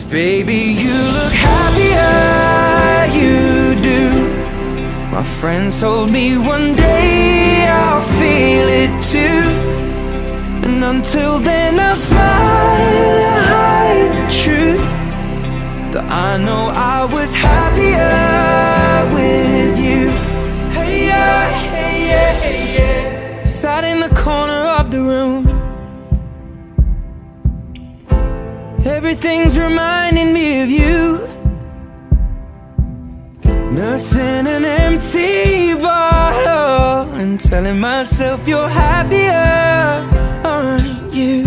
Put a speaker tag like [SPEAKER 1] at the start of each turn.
[SPEAKER 1] Baby, you look happier, you do. My friends told me one day I'll feel it too. And until then I'll smile and hide the truth, that I know I was happier with you. Hey yeah, hey yeah, hey yeah. Sat in the corner of the room, everything's reminding me of you. Nursing an empty bottle and telling myself you're happier, aren't you?